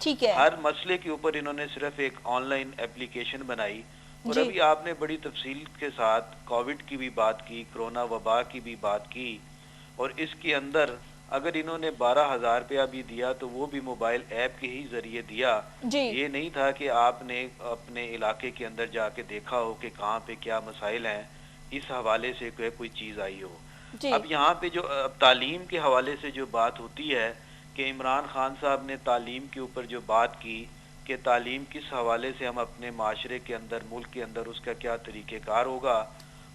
ٹھیک ہے ہر مسئلے کے اوپر انہوں نے صرف ایک آن لائن اپلیکیشن بنائی. اور جی ابھی آپ نے بڑی تفصیل کے ساتھ کووڈ کی بھی بات کی, کرونا وبا کی بھی بات کی, اور اس کے اندر اگر انہوں نے 12,000 روپیہ بھی دیا تو وہ بھی موبائل ایپ کے ہی ذریعے دیا. جی یہ نہیں تھا کہ آپ نے اپنے علاقے کے اندر جا کے دیکھا ہو کہ کہاں پہ کیا مسائل ہیں, اس حوالے سے کوئی چیز آئی ہو. جی اب یہاں پہ جو اب تعلیم کے حوالے سے جو بات ہوتی ہے کہ عمران خان صاحب نے تعلیم کے اوپر جو بات کی کہ تعلیم کس حوالے سے ہم اپنے معاشرے کے اندر, ملک کے اندر اس کا کیا طریقہ کار ہوگا,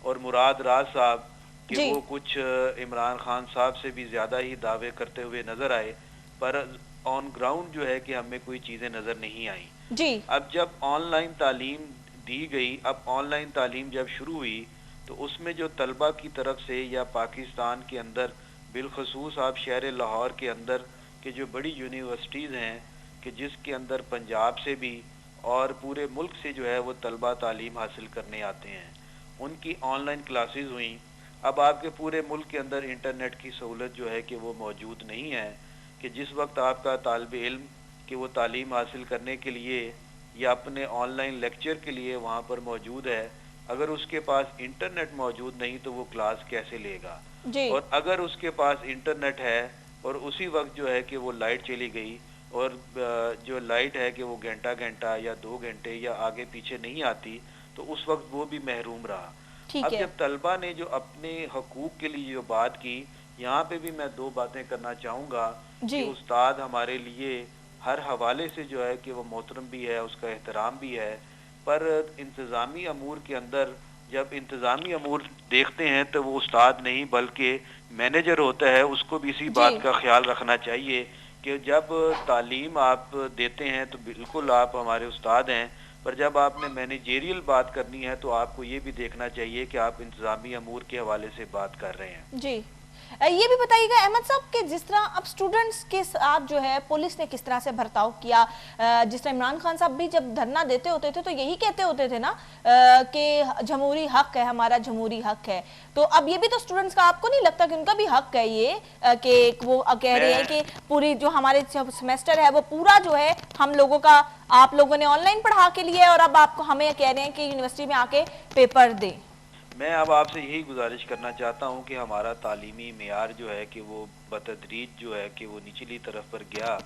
اور مراد راز صاحب کہ جی وہ کچھ عمران خان صاحب سے بھی زیادہ ہی دعوے کرتے ہوئے نظر آئے, پر آن گراؤنڈ جو ہے کہ ہمیں کوئی چیزیں نظر نہیں آئیں. جی اب جب آن لائن تعلیم دی گئی, اب آن لائن تعلیم جب شروع ہوئی تو اس میں جو طلبہ کی طرف سے یا پاکستان کے اندر بالخصوص آپ شہر لاہور کے اندر کہ جو بڑی یونیورسٹیز ہیں کہ جس کے اندر پنجاب سے بھی اور پورے ملک سے جو ہے وہ طلبہ تعلیم حاصل کرنے آتے ہیں, ان کی آن لائن کلاسز ہوئیں. اب آپ کے پورے ملک کے اندر انٹرنیٹ کی سہولت جو ہے کہ وہ موجود نہیں ہے کہ جس وقت آپ کا طالب علم کہ وہ تعلیم حاصل کرنے کے لیے یا اپنے آن لائن لیکچر کے لیے وہاں پر موجود ہے, اگر اس کے پاس انٹرنیٹ موجود نہیں تو وہ کلاس کیسے لے گا؟ جی اور اگر اس کے پاس انٹرنیٹ ہے اور اسی وقت جو ہے کہ وہ لائٹ چلی گئی اور جو لائٹ ہے کہ وہ گھنٹہ یا 2 گھنٹے یا آگے پیچھے نہیں آتی تو اس وقت وہ بھی محروم رہا. ٹھیک اب ہے جب طلبہ نے جو اپنے حقوق کے لیے جو بات کی, یہاں پہ بھی میں 2 باتیں کرنا چاہوں گا کہ جی استاد ہمارے لیے ہر حوالے سے جو ہے کہ وہ محترم بھی ہے, اس کا احترام بھی ہے, پر انتظامی امور کے اندر جب انتظامی امور دیکھتے ہیں تو وہ استاد نہیں بلکہ مینیجر ہوتا ہے, اس کو بھی اسی جی بات کا خیال رکھنا چاہیے کہ جب تعلیم آپ دیتے ہیں تو بالکل آپ ہمارے استاد ہیں, پر جب آپ نے مینیجیریل بات کرنی ہے تو آپ کو یہ بھی دیکھنا چاہیے کہ آپ انتظامی امور کے حوالے سے بات کر رہے ہیں. جی یہ بھی بتائیے گا احمد صاحب کہ جس طرح اب سٹوڈنٹس کے ساتھ جو ہے پولیس نے کس طرح سے برتاؤ کیا, جس طرح عمران خان صاحب بھی جب دھرنا دیتے ہوتے تھے تو یہی کہتے ہوتے تھے نا کہ جمہوری حق ہے, ہمارا جمہوری حق ہے, تو اب یہ بھی تو سٹوڈنٹس کا آپ کو نہیں لگتا کہ ان کا بھی حق ہے یہ کہ وہ کہہ رہے ہیں کہ پوری جو ہمارے سیمیسٹر ہے وہ پورا جو ہے ہم لوگوں کا آپ لوگوں نے آن لائن پڑھا کے لیے اور اب آپ کو ہمیں کہہ رہے ہیں کہ یونیورسٹی میں آ کے پیپر دیں. میں اب آپ سے یہی گزارش کرنا چاہتا ہوں کہ ہمارا تعلیمی معیار جو ہے کہ وہ بتدریج جو ہے کہ وہ نچلی طرف پر گیا,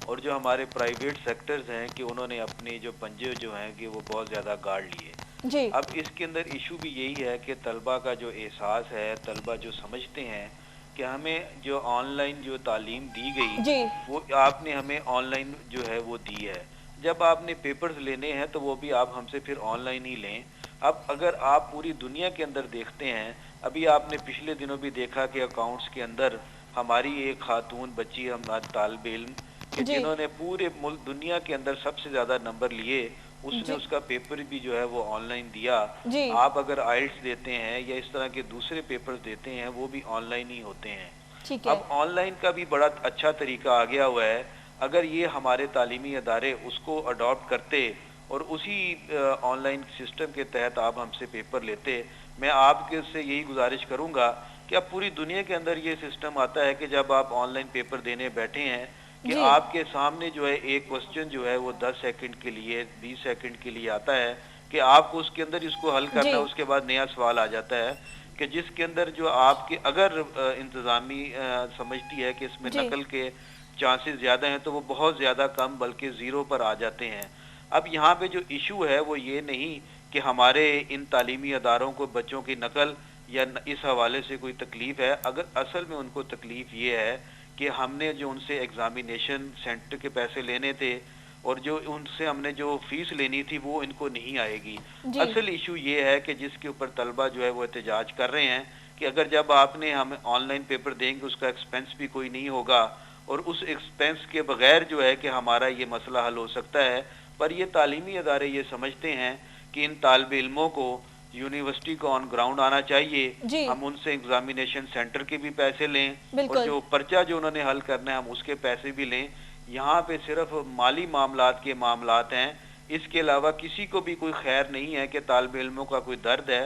اور جو ہمارے پرائیویٹ سیکٹرز ہیں کہ انہوں نے اپنے جو پنجے جو ہیں کہ وہ بہت زیادہ گاڑ لیے. جی اب اس کے اندر ایشو بھی یہی ہے کہ طلبہ کا جو احساس ہے, طلبہ جو سمجھتے ہیں کہ ہمیں جو آن لائن جو تعلیم دی گئی جی وہ آپ نے ہمیں آن لائن جو ہے وہ دی ہے, جب آپ نے پیپرز لینے ہیں تو وہ بھی آپ ہم سے پھر آن لائن ہی لیں. اب اگر آپ پوری دنیا کے اندر دیکھتے ہیں, ابھی آپ نے پچھلے دنوں بھی دیکھا کہ اکاؤنٹس کے اندر ہماری ایک خاتون بچی ہمارے طالب علم کہ جی جنہوں نے پورے ملک دنیا کے اندر سب سے زیادہ نمبر لیے, اس نے جی اس کا پیپر بھی جو ہے وہ آن لائن دیا. جی آپ اگر آئلٹس دیتے ہیں یا اس طرح کے دوسرے پیپرز دیتے ہیں وہ بھی آن لائن ہی ہوتے ہیں. ٹھیک اب ہے آن لائن کا بھی بڑا اچھا طریقہ آ گیا ہوا ہے, اگر یہ ہمارے تعلیمی ادارے اس کو اڈاپٹ کرتے اور اسی آن لائن سسٹم کے تحت آپ ہم سے پیپر لیتے, میں آپ کے سے یہی گزارش کروں گا کہ اب پوری دنیا کے اندر یہ سسٹم آتا ہے کہ جب آپ آن لائن پیپر دینے بیٹھے ہیں کہ جی آپ کے سامنے جو ہے ایک کوسچن جو ہے وہ 10 سیکنڈ کے لیے 20 سیکنڈ کے لیے آتا ہے کہ آپ کو اس کے اندر اس کو حل کرنا ہے, جی اس کے بعد نیا سوال آ جاتا ہے کہ جس کے اندر جو آپ کے اگر انتظامی سمجھتی ہے کہ اس میں جی نقل کے چانسز زیادہ ہیں تو وہ بہت زیادہ کم بلکہ 0 پر آ جاتے ہیں. اب یہاں پہ جو ایشو ہے وہ یہ نہیں کہ ہمارے ان تعلیمی اداروں کو بچوں کی نقل یا اس حوالے سے کوئی تکلیف ہے, اگر اصل میں ان کو تکلیف یہ ہے کہ ہم نے جو ان سے ایگزامینیشن سینٹر کے پیسے لینے تھے اور جو ان سے ہم نے جو فیس لینی تھی وہ ان کو نہیں آئے گی. جی اصل ایشو یہ ہے کہ جس کے اوپر طلبہ جو ہے وہ احتجاج کر رہے ہیں کہ اگر جب آپ نے ہمیں آن لائن پیپر دیں گے اس کا ایکسپنس بھی کوئی نہیں ہوگا اور اس ایکسپنس کے بغیر جو ہے کہ ہمارا یہ مسئلہ حل ہو سکتا ہے, پر یہ تعلیمی ادارے یہ سمجھتے ہیں کہ ان طالب علموں کو یونیورسٹی کو آن گراؤنڈ آنا چاہیے, جی ہم ان سے ایگزامینیشن سینٹر کے بھی پیسے لیں اور بالکل جو پرچہ جو انہوں نے حل کرنا ہے ہم اس کے پیسے بھی لیں. یہاں پہ صرف مالی معاملات کے معاملات ہیں, اس کے علاوہ کسی کو بھی کوئی خیر نہیں ہے کہ طالب علموں کا کوئی درد ہے.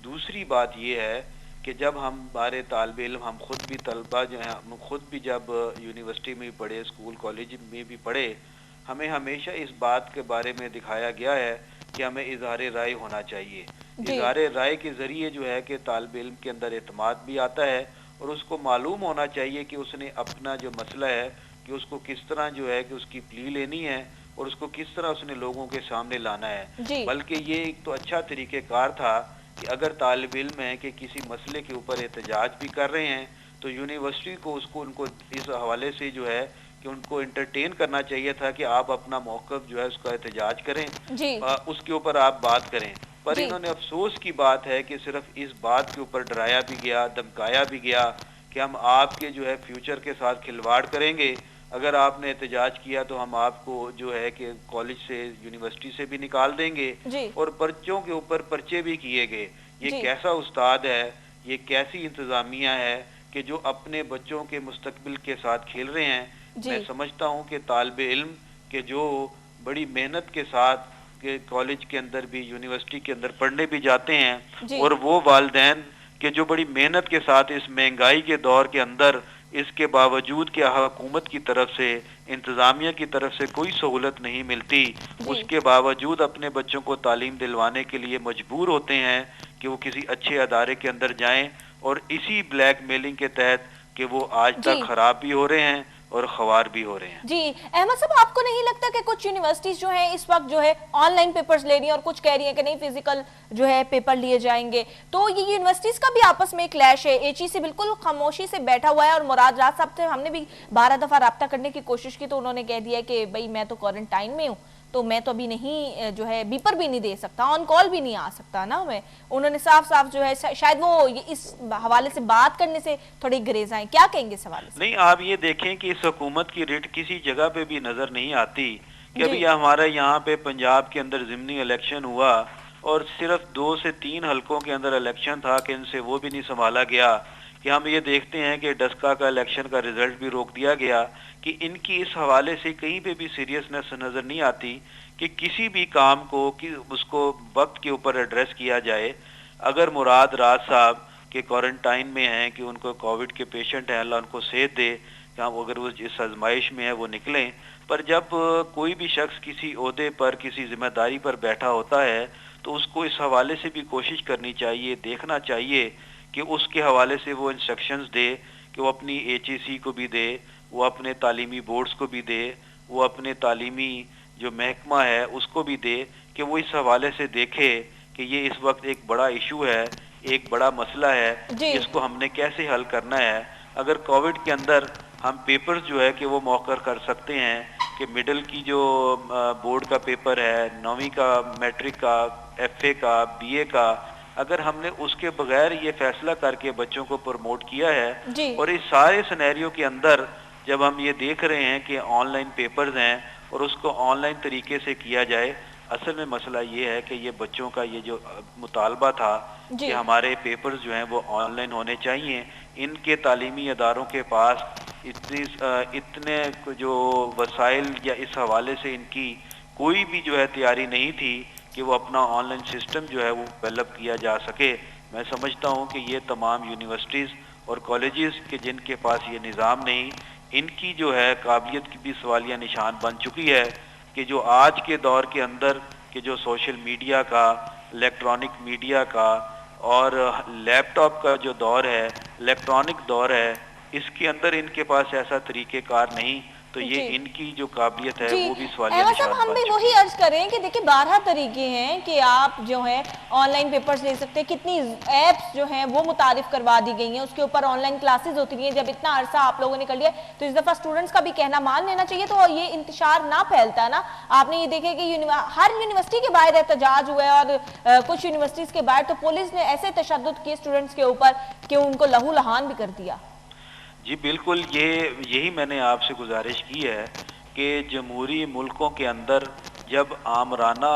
دوسری بات یہ ہے کہ جب ہمارے طالب علم ہم خود بھی طلبہ جو ہیں ہم خود بھی جب یونیورسٹی میں بھی پڑھے, اسکول کالج میں بھی پڑھے, ہمیں ہمیشہ اس بات کے بارے میں دکھایا گیا ہے کہ ہمیں اظہار رائے ہونا چاہیے. جی اظہار رائے کے ذریعے جو ہے کہ طالب علم کے اندر اعتماد بھی آتا ہے اور اس کو معلوم ہونا چاہیے کہ اس نے اپنا جو مسئلہ ہے کہ اس کو کس طرح جو ہے کہ اس کی پلی لینی ہے اور اس کو کس طرح اس نے لوگوں کے سامنے لانا ہے. جی بلکہ یہ ایک تو اچھا طریقہ کار تھا کہ اگر طالب علم ہے کہ کسی مسئلے کے اوپر احتجاج بھی کر رہے ہیں تو یونیورسٹی کو ان کو اس حوالے سے جو ہے کہ ان کو انٹرٹین کرنا چاہیے تھا کہ آپ اپنا موقف جو ہے اس کا احتجاج کریں, جی اس کے اوپر آپ بات کریں. پر جی انہوں نے افسوس کی بات ہے کہ صرف اس بات کے اوپر ڈرایا بھی گیا, دھمکایا بھی گیا کہ ہم آپ کے جو ہے فیوچر کے ساتھ کھلواڑ کریں گے, اگر آپ نے احتجاج کیا تو ہم آپ کو جو ہے کہ کالج سے یونیورسٹی سے بھی نکال دیں گے, جی اور پرچوں کے اوپر پرچے بھی کیے گئے. یہ جی کیسا استاد ہے, یہ کیسی انتظامیہ ہے کہ جو اپنے بچوں کے مستقبل کے ساتھ کھیل رہے ہیں. میں جی سمجھتا ہوں کہ طالب علم کہ جو بڑی محنت کے ساتھ کہ کالج کے اندر بھی یونیورسٹی کے اندر پڑھنے بھی جاتے ہیں, جی اور وہ والدین کہ جو بڑی محنت کے ساتھ اس مہنگائی کے دور کے اندر اس کے باوجود کہ حکومت کی طرف سے انتظامیہ کی طرف سے کوئی سہولت نہیں ملتی, جی اس کے باوجود اپنے بچوں کو تعلیم دلوانے کے لیے مجبور ہوتے ہیں کہ وہ کسی اچھے ادارے کے اندر جائیں, اور اسی بلیک میلنگ کے تحت کہ وہ آج تک جی خراب بھی ہو رہے ہیں اور خوار بھی ہو رہے ہیں. جی احمد صاحب, آپ کو نہیں لگتا کہ کچھ یونیورسٹیز جو ہیں اس وقت جو ہے آن لائن پیپرز لے رہی ہیں اور کچھ کہہ رہی ہیں کہ نہیں فزیکل جو ہے پیپر لیے جائیں گے, تو یہ یونیورسٹیز کا بھی آپس میں کلیش ہے. ایچ ای سی بالکل خاموشی سے بیٹھا ہوا ہے, اور مراد راز صاحب سے ہم نے بھی 12 دفعہ رابطہ کرنے کی کوشش کی تو انہوں نے کہہ دیا کہ بھائی میں تو کوارنٹائن میں ہوں, تو میں تو ابھی نہیں جو ہے بیپر بھی نہیں دے سکتا, آن کال بھی نہیں آ سکتا نا. میں انہوں نے صاف صاف جو ہے شاید وہ اس حوالے سے بات کرنے سے تھوڑی گریز آئیں. کیا کہیں گے اس حوالے سے؟ نہیں, آپ یہ دیکھیں کہ اس حکومت کی ریٹ کسی جگہ پہ بھی نظر نہیں آتی کہ جی ابھی ہمارے یہاں پہ پنجاب کے اندر ضمنی الیکشن ہوا اور صرف 2 سے 3 حلقوں کے اندر الیکشن تھا کہ ان سے وہ بھی نہیں سنبھالا گیا, کہ ہم یہ دیکھتے ہیں کہ ڈسکا کا الیکشن کا رزلٹ بھی روک دیا گیا, کہ ان کی اس حوالے سے کہیں پہ بھی سیریسنس نظر نہیں آتی کہ کسی بھی کام کو کہ اس کو وقت کے اوپر ایڈریس کیا جائے. اگر مراد راز صاحب کہ کوارنٹائن میں ہیں کہ ان کو کووڈ کے پیشنٹ ہیں, اللہ ان کو صحت دے کہ اگر وہ جس آزمائش میں ہے وہ نکلیں, پر جب کوئی بھی شخص کسی عہدے پر کسی ذمہ داری پر بیٹھا ہوتا ہے تو اس کو اس حوالے سے بھی کوشش کرنی چاہیے, دیکھنا چاہیے کہ اس کے حوالے سے وہ انسٹرکشنز دے کہ وہ اپنی ایچ ای سی کو بھی دے, وہ اپنے تعلیمی بورڈز کو بھی دے, وہ اپنے تعلیمی جو محکمہ ہے اس کو بھی دے, کہ وہ اس حوالے سے دیکھے کہ یہ اس وقت ایک بڑا ایشو ہے, ایک بڑا مسئلہ ہے, جی اس کو ہم نے کیسے حل کرنا ہے. اگر کووڈ کے اندر ہم پیپرز جو ہے کہ وہ مؤخر کر سکتے ہیں کہ مڈل کی جو بورڈ کا پیپر ہے, 9ویں کا, میٹرک کا, ایف اے کا, بی اے کا, اگر ہم نے اس کے بغیر یہ فیصلہ کر کے بچوں کو پروموٹ کیا ہے, جی اور اس سارے سینیریو کے اندر جب ہم یہ دیکھ رہے ہیں کہ آن لائن پیپرز ہیں اور اس کو آن لائن طریقے سے کیا جائے, اصل میں مسئلہ یہ ہے کہ یہ بچوں کا یہ جو مطالبہ تھا جی کہ ہمارے پیپرز جو ہیں وہ آن لائن ہونے چاہیے, ان کے تعلیمی اداروں کے پاس اتنے جو وسائل یا اس حوالے سے ان کی کوئی بھی جو ہے تیاری نہیں تھی کہ وہ اپنا آن لائن سسٹم جو ہے وہ ڈیولپ کیا جا سکے. میں سمجھتا ہوں کہ یہ تمام یونیورسٹیز اور کالجز کے جن کے پاس یہ نظام نہیں, ان کی جو ہے قابلیت کی بھی سوالیہ نشان بن چکی ہے, کہ جو آج کے دور کے اندر کہ جو سوشل میڈیا کا, الیکٹرانک میڈیا کا اور لیپ ٹاپ کا جو دور ہے, الیکٹرانک دور ہے, اس کے اندر ان کے پاس ایسا طریقہ کار نہیں, تو یہ جی ان کی جو قابلیت ہے جی وہ بھی سوالیہ احمد نشان صاحب, ہم بن بھی چکی وہی ہے. عرض کریں کہ دیکھیں 12 طریقے ہیں کہ آپ جو ہے آن لائن پیپرز لے سکتے ہیں, کتنی ایپس جو ہیں وہ متعارف کروا دی گئی ہیں, اس کے اوپر آن لائن کلاسز ہوتی ہیں. جب اتنا عرصہ آپ لوگوں نے کر لیا تو اس دفعہ اسٹوڈنٹس کا بھی کہنا مان لینا چاہیے, تو یہ انتشار نہ پھیلتا نا. آپ نے یہ دیکھے کہ ہر یونیورسٹی کے باہر احتجاج ہوا ہے, اور کچھ یونیورسٹیز کے باہر تو پولیس نے ایسے تشدد کیے اسٹوڈنٹس کے اوپر کہ ان کو لہو لہان بھی کر دیا. جی بالکل, یہی میں نے آپ سے گزارش کی ہے کہ جمہوری ملکوں کے اندر جب آمرانہ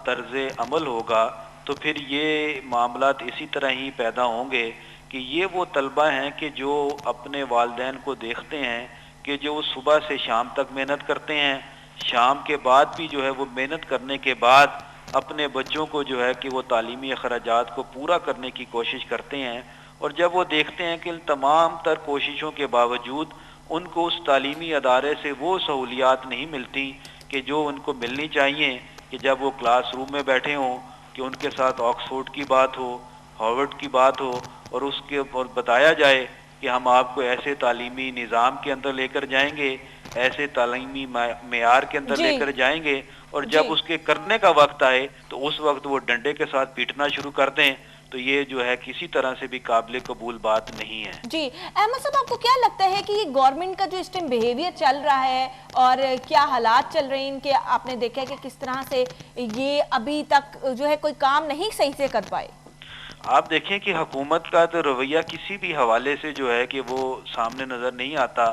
طرز عمل ہوگا تو پھر یہ معاملات اسی طرح ہی پیدا ہوں گے, کہ یہ وہ طلبہ ہیں کہ جو اپنے والدین کو دیکھتے ہیں کہ جو صبح سے شام تک محنت کرتے ہیں, شام کے بعد بھی جو ہے وہ محنت کرنے کے بعد اپنے بچوں کو جو ہے کہ وہ تعلیمی اخراجات کو پورا کرنے کی کوشش کرتے ہیں, اور جب وہ دیکھتے ہیں کہ ان تمام تر کوششوں کے باوجود ان کو اس تعلیمی ادارے سے وہ سہولیات نہیں ملتی کہ جو ان کو ملنی چاہیے کہ جب وہ کلاس روم میں بیٹھے ہوں کہ ان کے ساتھ آکسفورڈ کی بات ہو، ہارورڈ کی بات ہو، اور اس کے اور بتایا جائے کہ ہم آپ کو ایسے تعلیمی نظام کے اندر لے کر جائیں گے، ایسے تعلیمی معیار کے اندر جی لے کر جائیں گے، اور جی جب اس کے کرنے کا وقت آئے تو اس وقت وہ ڈنڈے کے ساتھ پیٹنا شروع کر دیں، تو یہ جو ہے کسی طرح سے بھی قابل قبول بات نہیں ہے۔ جی احمد صاحب، آپ کو کیا لگتا ہے کہ یہ گورنمنٹ کا جو اس ٹائم بیہیویئر چل رہا ہے اور کیا حالات چل رہے ہیں ان کے، آپ نے دیکھا ہے کہ کس طرح سے یہ ابھی تک جو ہے کوئی کام نہیں صحیح سے کر پائے؟ آپ دیکھیں کہ حکومت کا تو رویہ کسی بھی حوالے سے جو ہے کہ وہ سامنے نظر نہیں آتا،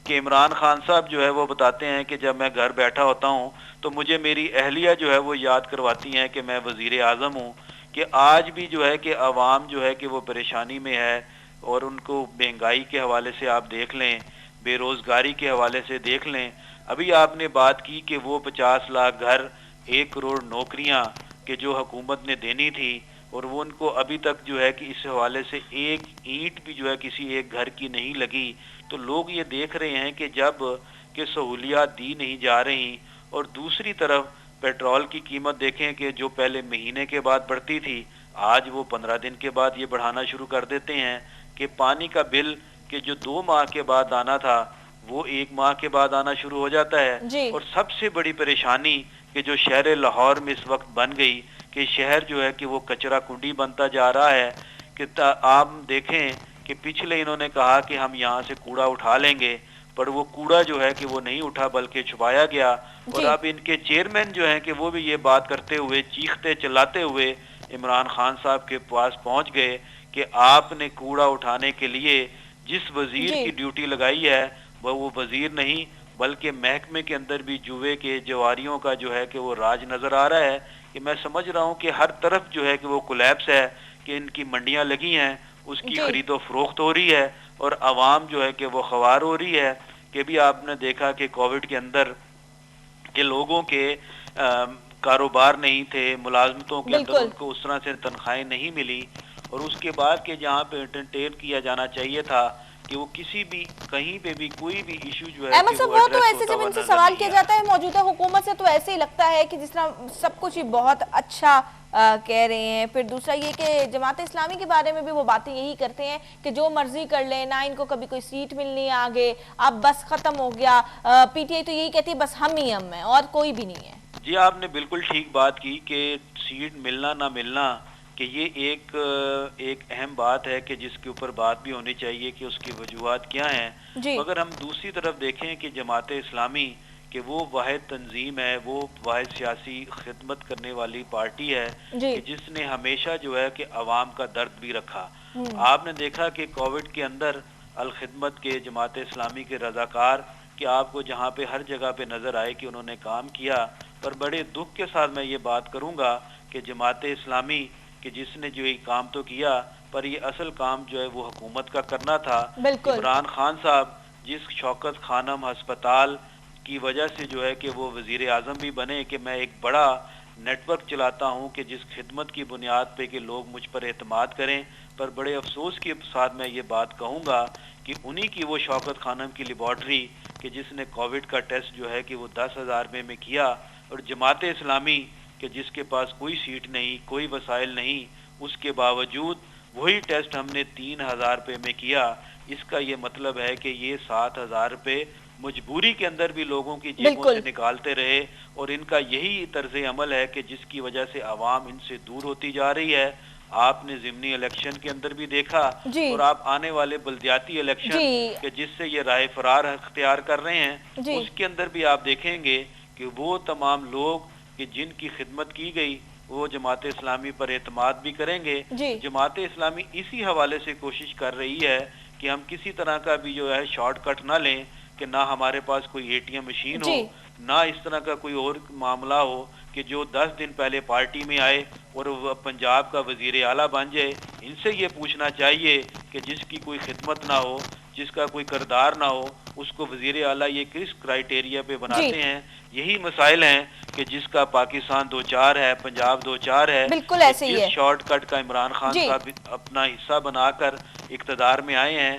کہ عمران خان صاحب جو ہے وہ بتاتے ہیں کہ جب میں گھر بیٹھا ہوتا ہوں تو مجھے میری اہلیہ جو ہے وہ یاد کرواتی ہیں کہ میں وزیر اعظم ہوں، کہ آج بھی جو ہے کہ عوام جو ہے کہ وہ پریشانی میں ہے، اور ان کو مہنگائی کے حوالے سے آپ دیکھ لیں، بے روزگاری کے حوالے سے دیکھ لیں۔ ابھی آپ نے بات کی کہ وہ 50 لاکھ گھر، 1 کروڑ نوکریاں کہ جو حکومت نے دینی تھی، اور وہ ان کو ابھی تک جو ہے کہ اس حوالے سے ایک اینٹ بھی جو ہے کسی ایک گھر کی نہیں لگی۔ تو لوگ یہ دیکھ رہے ہیں کہ جب کہ سہولیات دی نہیں جا رہی، اور دوسری طرف پیٹرول کی قیمت دیکھیں کہ جو پہلے مہینے کے بعد بڑھتی تھی، آج وہ 15 دن کے بعد یہ بڑھانا شروع کر دیتے ہیں، کہ پانی کا بل کہ جو 2 ماہ کے بعد آنا تھا وہ 1 ماہ کے بعد آنا شروع ہو جاتا ہے۔ جی اور سب سے بڑی پریشانی کہ جو شہر لاہور میں اس وقت بن گئی کہ شہر جو ہے کہ وہ کچرا کنڈی بنتا جا رہا ہے، کہ آپ دیکھیں کہ پچھلے انہوں نے کہا کہ ہم یہاں سے کوڑا اٹھا لیں گے، پر وہ کوڑا جو ہے کہ وہ نہیں اٹھا بلکہ چھپایا گیا، اور جی اب ان کے چیئرمین جو ہیں کہ وہ بھی یہ بات کرتے ہوئے چیختے چلاتے ہوئے عمران خان صاحب کے پاس پہنچ گئے کہ آپ نے کوڑا اٹھانے کے لیے جس وزیر جی کی ڈیوٹی لگائی ہے وہ وزیر نہیں بلکہ محکمے کے اندر بھی جوئے کے جواریوں کا جو ہے کہ وہ راج نظر آ رہا ہے، کہ میں سمجھ رہا ہوں کہ ہر طرف جو ہے کہ وہ کولیپس ہے، کہ ان کی منڈیاں لگی ہیں، اس کی جی خرید و فروخت ہو رہی ہے، اور عوام جو ہے کہ وہ خوار ہو رہی ہے، کہ بھی آپ نے دیکھا کہ کووڈ کے اندر کہ لوگوں کے کاروبار نہیں تھے، ملازمتوں کے اندر بالکل ان کو اس طرح سے تنخواہیں نہیں ملی، اور اس کے بعد کہ جہاں پہ انٹرٹین کیا جانا چاہیے تھا کہ وہ کسی بھی کہیں پہ بھی کوئی بھی ایشو جو ہے احمد کہ صاحب، وہ وہ تو ایڈریس ایسے ہوتا جب ہوا ان سے نظر سوال نہیں کیا آیا۔ جاتا ہے موجودہ حکومت سے، تو ایسے ہی لگتا ہے کہ جس طرح سب کچھ ہی بہت اچھا کہہ رہے ہیں۔ پھر دوسرا یہ کہ جماعت اسلامی کے بارے میں بھی وہ باتیں یہی کرتے ہیں کہ جو مرضی کر لیں، نہ ان کو کبھی کوئی سیٹ ملنی ہے آگے، اب بس ختم ہو گیا۔ پی ٹی آئی تو یہی کہتی ہے بس ہم ہی ہم ہیں اور کوئی بھی نہیں ہے۔ جی آپ نے بالکل ٹھیک بات کی کہ سیٹ ملنا نہ ملنا کہ یہ ایک اہم بات ہے کہ جس کے اوپر بات بھی ہونی چاہیے کہ اس کی وجوہات کیا ہیں، جی مگر ہم دوسری طرف دیکھیں کہ جماعت اسلامی کہ وہ واحد تنظیم ہے، وہ واحد سیاسی خدمت کرنے والی پارٹی ہے جی کہ جس نے ہمیشہ جو ہے کہ عوام کا درد بھی رکھا۔ آپ نے دیکھا کہ کووڈ کے اندر الخدمت کے جماعت اسلامی کے رضاکار کہ آپ کو جہاں پہ ہر جگہ پہ نظر آئے کہ انہوں نے کام کیا، پر بڑے دکھ کے ساتھ میں یہ بات کروں گا کہ جماعت اسلامی کہ جس نے جو یہ کام تو کیا، پر یہ اصل کام جو ہے وہ حکومت کا کرنا تھا۔ بالکل عمران خان صاحب جس شوکت خانم ہسپتال کی وجہ سے جو ہے کہ وہ وزیر اعظم بھی بنے کہ میں ایک بڑا نیٹ ورک چلاتا ہوں کہ جس خدمت کی بنیاد پہ کہ لوگ مجھ پر اعتماد کریں، پر بڑے افسوس کے ساتھ میں یہ بات کہوں گا کہ انہی کی وہ شوکت خانم کی لیبارٹری کہ جس نے کووڈ کا ٹیسٹ جو ہے کہ وہ 10,000 روپے میں کیا، اور جماعت اسلامی کہ جس کے پاس کوئی سیٹ نہیں، کوئی وسائل نہیں، اس کے باوجود وہی ٹیسٹ ہم نے 3,000 روپے میں کیا۔ اس کا یہ مطلب ہے کہ یہ 7,000 روپے مجبوری کے اندر بھی لوگوں کی جیبوں سے بالکل نکالتے رہے، اور ان کا یہی طرز عمل ہے کہ جس کی وجہ سے عوام ان سے دور ہوتی جا رہی ہے۔ آپ نے ضمنی الیکشن کے اندر بھی دیکھا، جی اور آپ آنے والے بلدیاتی الیکشن جی کہ جس سے یہ راہ فرار اختیار کر رہے ہیں، جی اس کے اندر بھی آپ دیکھیں گے کہ وہ تمام لوگ کہ جن کی خدمت کی گئی وہ جماعت اسلامی پر اعتماد بھی کریں گے۔ جی جماعت اسلامی اسی حوالے سے کوشش کر رہی ہے کہ ہم کسی طرح کا بھی جو ہے شارٹ کٹ نہ لیں، کہ نہ ہمارے پاس کوئی اے ٹی ایم مشین ہو، جی نہ اس طرح کا کوئی اور معاملہ ہو کہ جو 10 دن پہلے پارٹی میں آئے اور وہ پنجاب کا وزیر اعلیٰ بن جائے۔ ان سے یہ پوچھنا چاہیے کہ جس کی کوئی خدمت نہ ہو، جس کا کوئی کردار نہ ہو، اس کو وزیر اعلیٰ یہ کس کرائیٹیریا پہ جی بناتے ہیں؟ یہی مسائل ہیں کہ جس کا پاکستان دو چار ہے، پنجاب دو چار ہے، بالکل کہ ایسے ہی جس ہے۔ شارٹ کٹ کا عمران خان جی صاحب اپنا حصہ بنا کر اقتدار میں آئے ہیں،